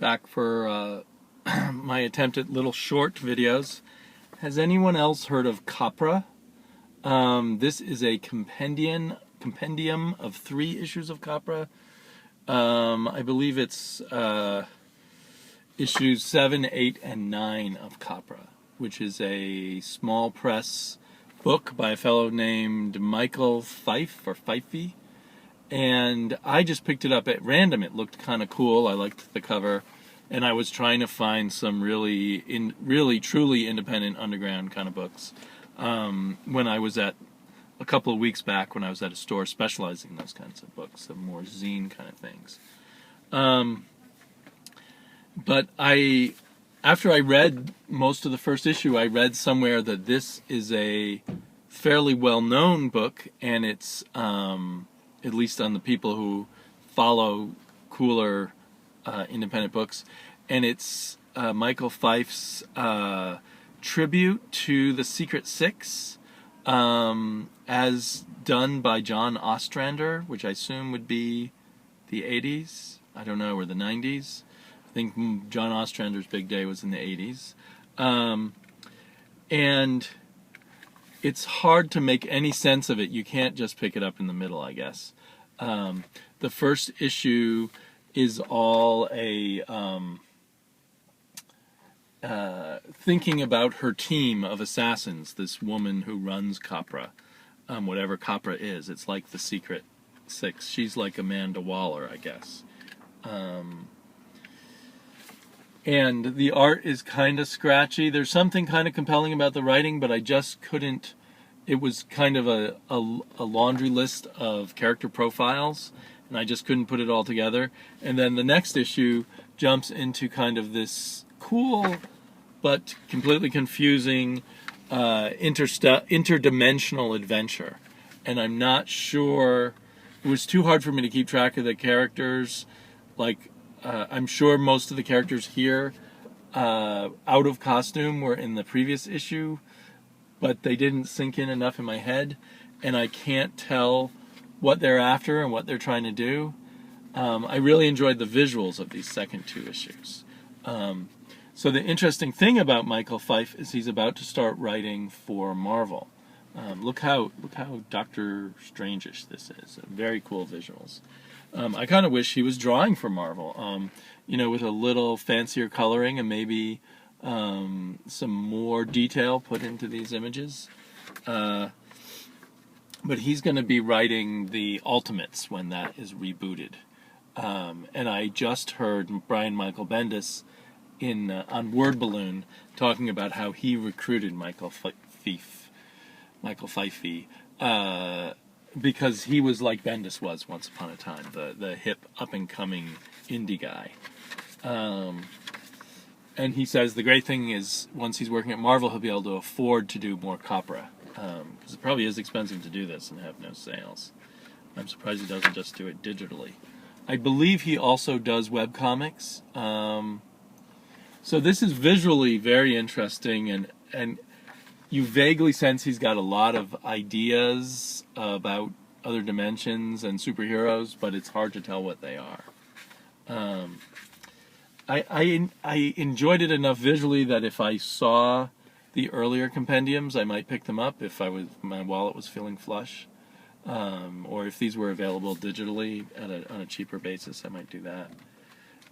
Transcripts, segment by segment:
back for my attempt at little short videos. Has anyone else heard of Copra? This is a compendium of 3 issues of Copra. I believe it's issues 7, 8, and 9 of Copra, which is a small press book by a fellow named Michael Fifey. And I just picked it up at random. It looked kind of cool. I liked the cover, and I was trying to find some really truly independent underground kind of books. When I was at a couple of weeks back, when I was at a store specializing in those kinds of books, some more zine kind of things. But after I read most of the first issue, I read somewhere that this is a fairly well-known book, and it's at least on the people who follow cooler independent books, and it's Michael Fife's tribute to the Secret Six, as done by John Ostrander, which I assume would be the 80s, I don't know, or the 90s. I think John Ostrander's big day was in the 80s. And it's hard to make any sense of it. You can't just pick it up in the middle, I guess. The first issue is all a thinking about her team of assassins, this woman who runs Copra, whatever Copra is. It's like the Secret Six. She's like Amanda Waller, I guess. And the art is kind of scratchy. There's something kind of compelling about the writing, but I just couldn't. It was kind of a laundry list of character profiles, and I just couldn't put it all together. And then the next issue jumps into kind of this cool but completely confusing interdimensional adventure. And I'm not sure. It was too hard for me to keep track of the characters. I'm sure most of the characters here out of costume were in the previous issue, but they didn't sink in enough in my head, and I can't tell what they're after and what they're trying to do. I really enjoyed the visuals of these second 2 issues. So the interesting thing about Michael Fife is he's about to start writing for Marvel. Look how Doctor Strange-ish this is. Very cool visuals. I kind of wish he was drawing for Marvel, with a little fancier coloring and maybe some more detail put into these images. But he's going to be writing the Ultimates when that is rebooted. And I just heard Brian Michael Bendis on Word Balloon talking about how he recruited Michael Fifey, because he was like Bendis was once upon a time, the hip, up-and-coming indie guy. And he says the great thing is, once he's working at Marvel, he'll be able to afford to do more Copra, because it probably is expensive to do this and have no sales. I'm surprised he doesn't just do it digitally. I believe he also does webcomics. So this is visually very interesting, and you vaguely sense he's got a lot of ideas about other dimensions and superheroes, but it's hard to tell what they are. I enjoyed it enough visually that if I saw the earlier compendiums, I might pick them up if my wallet was feeling flush, or if these were available digitally on a cheaper basis, I might do that.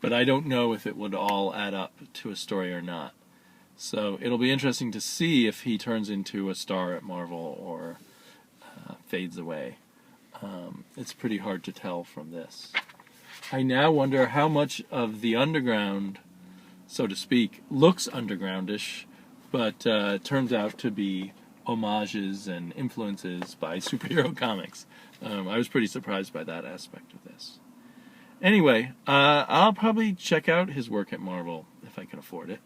But I don't know if it would all add up to a story or not. So it'll be interesting to see if he turns into a star at Marvel or fades away. It's pretty hard to tell from this. I now wonder how much of the underground, so to speak, looks undergroundish, but turns out to be homages and influences by superhero comics. I was pretty surprised by that aspect of this. Anyway, I'll probably check out his work at Marvel if I can afford it.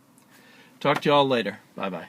Talk to y'all later. Bye-bye.